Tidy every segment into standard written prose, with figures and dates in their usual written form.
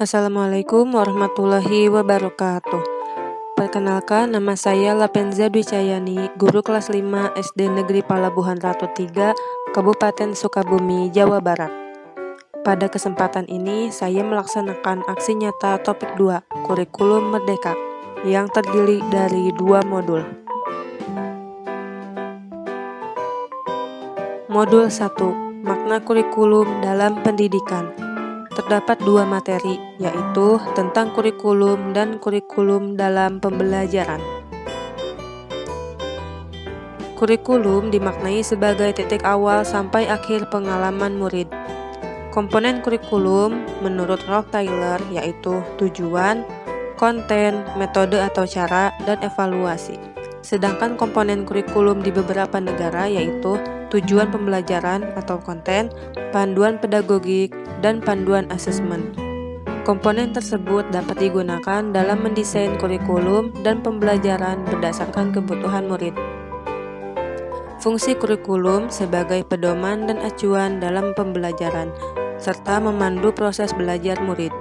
Assalamualaikum warahmatullahi wabarakatuh. Perkenalkan, nama saya Lapenza Dwi Cahyani, guru kelas 5 SD Negeri Palabuhan Ratu 3, Kabupaten Sukabumi, Jawa Barat. Pada kesempatan ini, saya melaksanakan aksi nyata topik 2, Kurikulum Merdeka, yang terdiri dari 2 modul. Modul 1, Makna Kurikulum dalam Pendidikan. Terdapat 2 materi, yaitu tentang kurikulum dan kurikulum dalam pembelajaran. Kurikulum dimaknai sebagai titik awal sampai akhir pengalaman murid. Komponen kurikulum menurut Rolf Tyler yaitu tujuan, konten, metode atau cara, dan evaluasi. Sedangkan komponen kurikulum di beberapa negara yaitu tujuan pembelajaran atau konten, panduan pedagogik, dan panduan asesmen. Komponen tersebut dapat digunakan dalam mendesain kurikulum dan pembelajaran berdasarkan kebutuhan murid. Fungsi kurikulum sebagai pedoman dan acuan dalam pembelajaran, serta memandu proses belajar murid.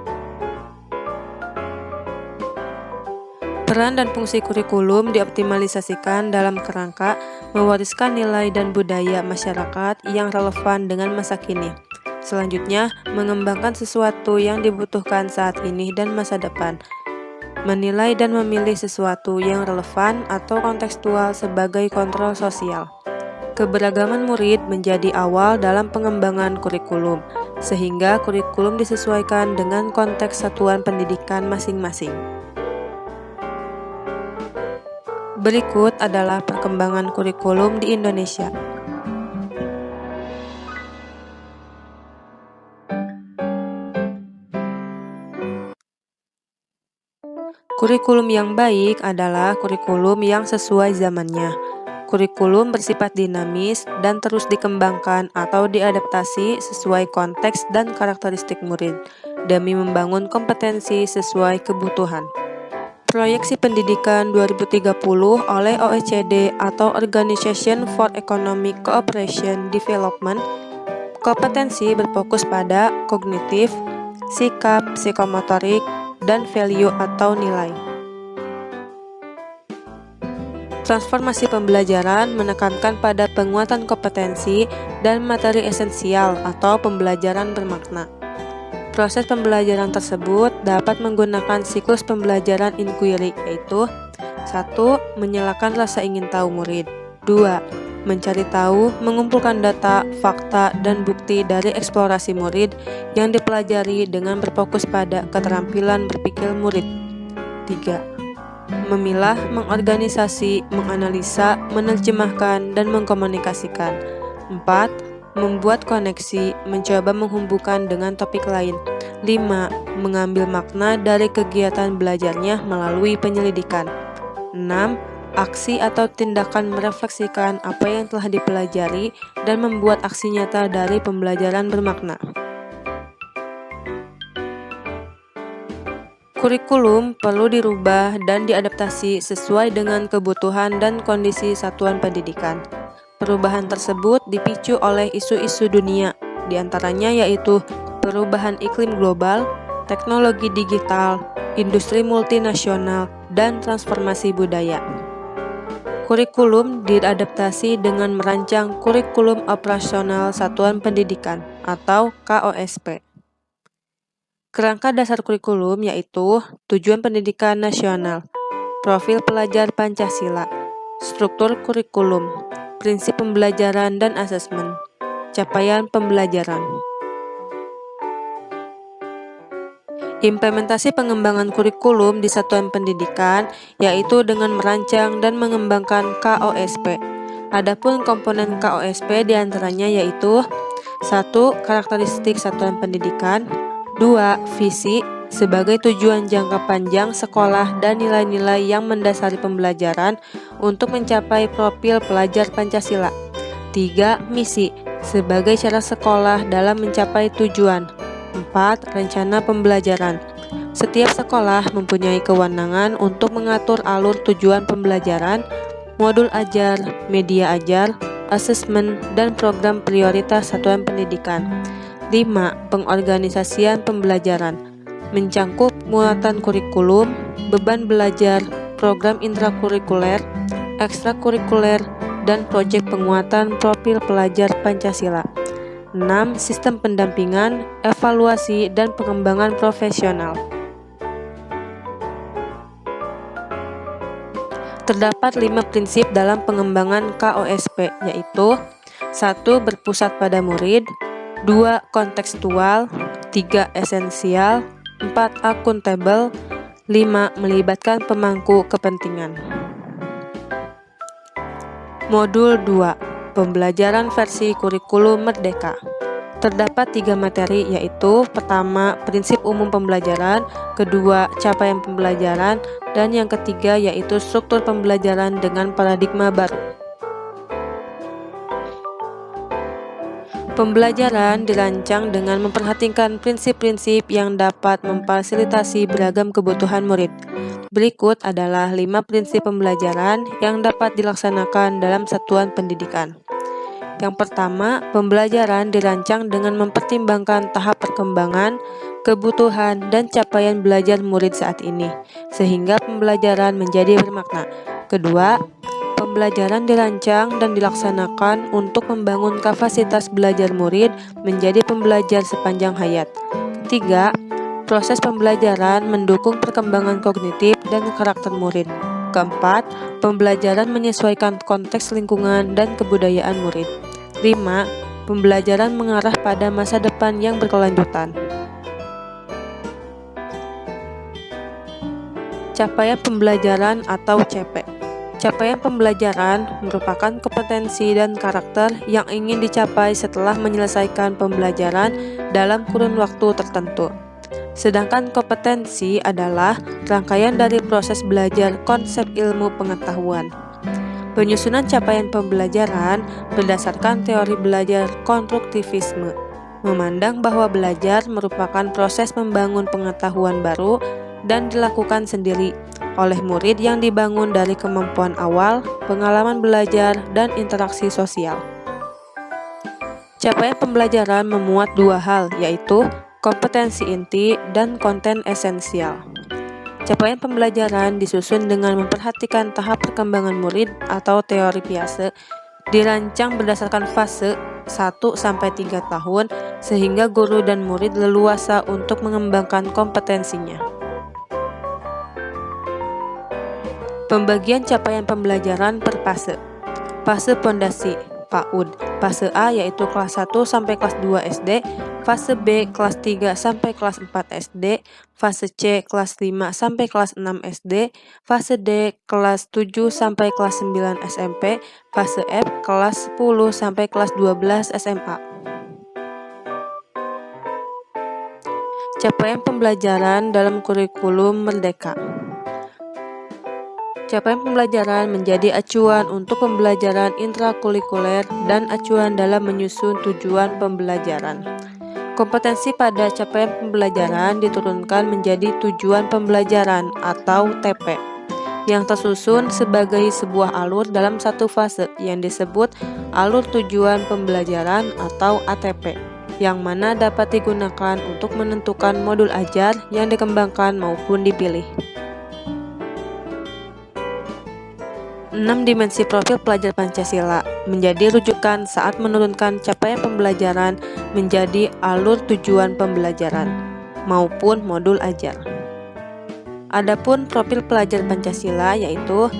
Peran dan fungsi kurikulum dioptimalisasikan dalam kerangka mewariskan nilai dan budaya masyarakat yang relevan dengan masa kini. Selanjutnya, mengembangkan sesuatu yang dibutuhkan saat ini dan masa depan. Menilai dan memilih sesuatu yang relevan atau kontekstual sebagai kontrol sosial. Keberagaman murid menjadi awal dalam pengembangan kurikulum, sehingga kurikulum disesuaikan dengan konteks satuan pendidikan masing-masing. Berikut adalah perkembangan kurikulum di Indonesia. Kurikulum yang baik adalah kurikulum yang sesuai zamannya. Kurikulum bersifat dinamis dan terus dikembangkan atau diadaptasi sesuai konteks dan karakteristik murid, demi membangun kompetensi sesuai kebutuhan. Proyeksi Pendidikan 2030 oleh OECD atau Organization for Economic Cooperation Development, kompetensi berfokus pada kognitif, sikap, psikomotorik, dan value atau nilai. Transformasi pembelajaran menekankan pada penguatan kompetensi dan materi esensial atau pembelajaran bermakna. Proses pembelajaran tersebut dapat menggunakan siklus pembelajaran inquiry, yaitu 1. Menyalakan rasa ingin tahu murid. 2. Mencari tahu, mengumpulkan data, fakta, dan bukti dari eksplorasi murid yang dipelajari dengan berfokus pada keterampilan berpikir murid. 3. Memilah, mengorganisasi, menganalisa, menerjemahkan, dan mengkomunikasikan. 4. Membuat koneksi, mencoba menghubungkan dengan topik lain. 5. Mengambil makna dari kegiatan belajarnya melalui penyelidikan. 6. Aksi atau tindakan merefleksikan apa yang telah dipelajari dan membuat aksi nyata dari pembelajaran bermakna. Kurikulum perlu dirubah dan diadaptasi sesuai dengan kebutuhan dan kondisi satuan pendidikan. Perubahan tersebut dipicu oleh isu-isu dunia, diantaranya yaitu perubahan iklim global, teknologi digital, industri multinasional, dan transformasi budaya. Kurikulum diadaptasi dengan merancang Kurikulum Operasional Satuan Pendidikan atau KOSP. Kerangka dasar kurikulum yaitu tujuan pendidikan nasional, profil pelajar Pancasila, struktur kurikulum, prinsip pembelajaran dan asesmen, capaian pembelajaran. Implementasi pengembangan kurikulum di satuan pendidikan yaitu dengan merancang dan mengembangkan KOSP. Adapun komponen KOSP diantaranya yaitu 1. Karakteristik satuan pendidikan. 2. Visi sebagai tujuan jangka panjang sekolah dan nilai-nilai yang mendasari pembelajaran untuk mencapai profil pelajar Pancasila. 3. Misi sebagai cara sekolah dalam mencapai tujuan. 4. Rencana pembelajaran. Setiap sekolah mempunyai kewenangan untuk mengatur alur tujuan pembelajaran, modul ajar, media ajar, asesmen, dan program prioritas satuan pendidikan. 5. Pengorganisasian pembelajaran. mencangkup muatan kurikulum, beban belajar, program intrakurikuler, ekstrakurikuler, dan proyek penguatan profil pelajar Pancasila. 6. Sistem pendampingan, evaluasi, dan pengembangan profesional. Terdapat 5 prinsip dalam pengembangan KOSP, yaitu 1. Berpusat pada murid, 2. Kontekstual, 3. Esensial, 4. Akuntabel, 5. Melibatkan pemangku kepentingan. Modul 2. Pembelajaran versi kurikulum merdeka. Terdapat 3 materi, yaitu pertama, prinsip umum pembelajaran, kedua, capaian pembelajaran, dan yang ketiga yaitu struktur pembelajaran dengan paradigma baru. Pembelajaran dirancang dengan memperhatikan prinsip-prinsip yang dapat memfasilitasi beragam kebutuhan murid. Berikut adalah 5 prinsip pembelajaran yang dapat dilaksanakan dalam satuan pendidikan. Yang pertama, pembelajaran dirancang dengan mempertimbangkan tahap perkembangan, kebutuhan, dan capaian belajar murid saat ini, sehingga pembelajaran menjadi bermakna. Kedua, pembelajaran dirancang dan dilaksanakan untuk membangun kapasitas belajar murid menjadi pembelajar sepanjang hayat. Ketiga, proses pembelajaran mendukung perkembangan kognitif dan karakter murid. Keempat, pembelajaran menyesuaikan konteks lingkungan dan kebudayaan murid. 5. Pembelajaran mengarah pada masa depan yang berkelanjutan. Capaian pembelajaran atau CP. Capaian pembelajaran merupakan kompetensi dan karakter yang ingin dicapai setelah menyelesaikan pembelajaran dalam kurun waktu tertentu. Sedangkan kompetensi adalah rangkaian dari proses belajar konsep ilmu pengetahuan. Penyusunan capaian pembelajaran berdasarkan teori belajar konstruktivisme, memandang bahwa belajar merupakan proses membangun pengetahuan baru dan dilakukan sendiri oleh murid yang dibangun dari kemampuan awal, pengalaman belajar, dan interaksi sosial. Capaian pembelajaran memuat 2 hal, yaitu kompetensi inti dan konten esensial. Capaian pembelajaran disusun dengan memperhatikan tahap perkembangan murid atau teori Piaget, dirancang berdasarkan fase 1-3 tahun sehingga guru dan murid leluasa untuk mengembangkan kompetensinya. Pembagian capaian pembelajaran per fase. Fase pondasi PAUD. Fase A yaitu kelas 1 sampai kelas 2 SD, fase B kelas 3 sampai kelas 4 SD, fase C kelas 5 sampai kelas 6 SD, fase D kelas 7 sampai kelas 9 SMP, fase F kelas 10 sampai kelas 12 SMA. Capaian pembelajaran dalam kurikulum merdeka. Capaian pembelajaran menjadi acuan untuk pembelajaran intrakurikuler dan acuan dalam menyusun tujuan pembelajaran. Kompetensi pada capaian pembelajaran diturunkan menjadi tujuan pembelajaran atau TP, yang tersusun sebagai sebuah alur dalam satu fase yang disebut alur tujuan pembelajaran atau ATP, yang mana dapat digunakan untuk menentukan modul ajar yang dikembangkan maupun dipilih. 6 dimensi profil pelajar Pancasila menjadi rujukan saat menurunkan capaian pembelajaran menjadi alur tujuan pembelajaran maupun modul ajar. Adapun profil pelajar Pancasila yaitu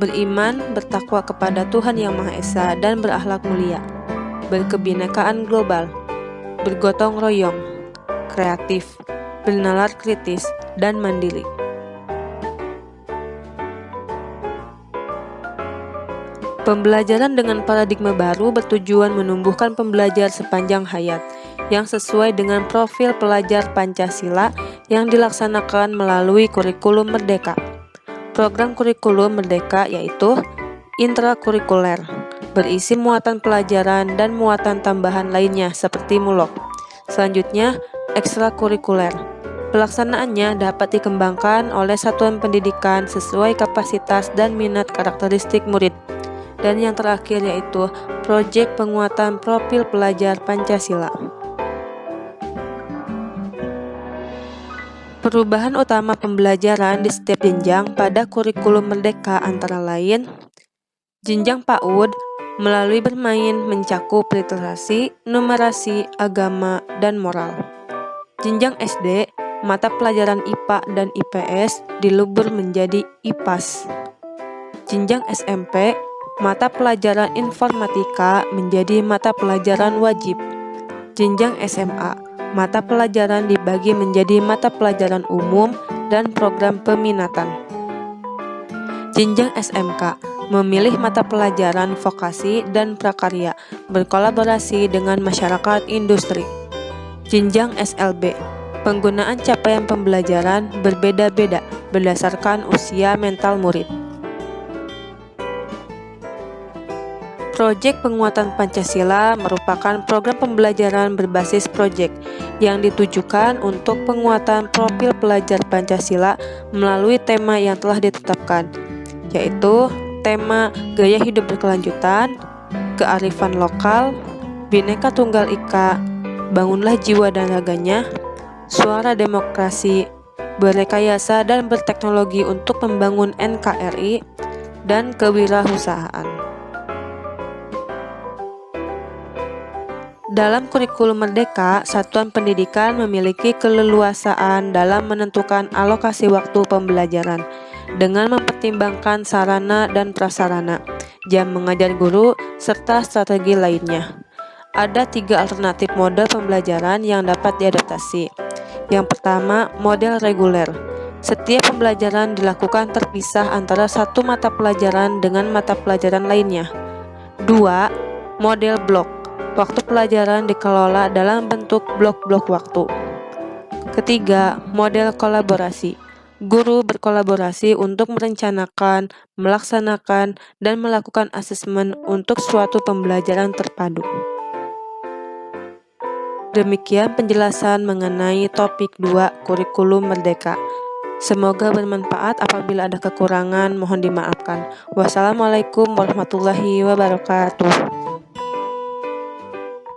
beriman, bertakwa kepada Tuhan Yang Maha Esa dan berakhlak mulia, berkebinekaan global, bergotong royong, kreatif, bernalar kritis, dan mandiri. Pembelajaran dengan paradigma baru bertujuan menumbuhkan pembelajar sepanjang hayat yang sesuai dengan profil pelajar Pancasila yang dilaksanakan melalui kurikulum merdeka. Program kurikulum merdeka yaitu intrakurikuler, berisi muatan pelajaran dan muatan tambahan lainnya seperti mulok. Selanjutnya, ekstrakurikuler. Pelaksanaannya dapat dikembangkan oleh satuan pendidikan sesuai kapasitas dan minat karakteristik murid. Dan yang terakhir yaitu proyek penguatan profil pelajar Pancasila. Perubahan utama pembelajaran di setiap jenjang pada kurikulum Merdeka antara lain, jenjang PAUD melalui bermain mencakup literasi, numerasi, agama, dan moral. Jenjang SD, mata pelajaran IPA dan IPS dilebur menjadi IPAS. Jenjang SMP, mata pelajaran informatika menjadi mata pelajaran wajib. Jenjang SMA, mata pelajaran dibagi menjadi mata pelajaran umum dan program peminatan. Jenjang SMK, memilih mata pelajaran vokasi dan prakarya, berkolaborasi dengan masyarakat industri. Jenjang SLB, penggunaan capaian pembelajaran berbeda-beda berdasarkan usia mental murid. Proyek Penguatan Pancasila merupakan program pembelajaran berbasis proyek yang ditujukan untuk penguatan profil pelajar Pancasila melalui tema yang telah ditetapkan, yaitu tema gaya hidup berkelanjutan, kearifan lokal, Bhinneka Tunggal Ika, bangunlah jiwa dan raganya, suara demokrasi, berrekayasa dan berteknologi untuk membangun NKRI, dan kewirausahaan. Dalam kurikulum Merdeka, satuan pendidikan memiliki keleluasaan dalam menentukan alokasi waktu pembelajaran dengan mempertimbangkan sarana dan prasarana, jam mengajar guru, serta strategi lainnya. Ada 3 alternatif model pembelajaran yang dapat diadaptasi. Yang pertama, model reguler. Setiap pembelajaran dilakukan terpisah antara satu mata pelajaran dengan mata pelajaran lainnya. 2. Model blok. Waktu pelajaran dikelola dalam bentuk blok-blok waktu. Ketiga, model kolaborasi. Guru berkolaborasi untuk merencanakan, melaksanakan, dan melakukan asesmen untuk suatu pembelajaran terpadu. Demikian penjelasan mengenai topik 2 Kurikulum Merdeka. Semoga bermanfaat. Apabila ada kekurangan, mohon dimaafkan. Wassalamualaikum warahmatullahi wabarakatuh.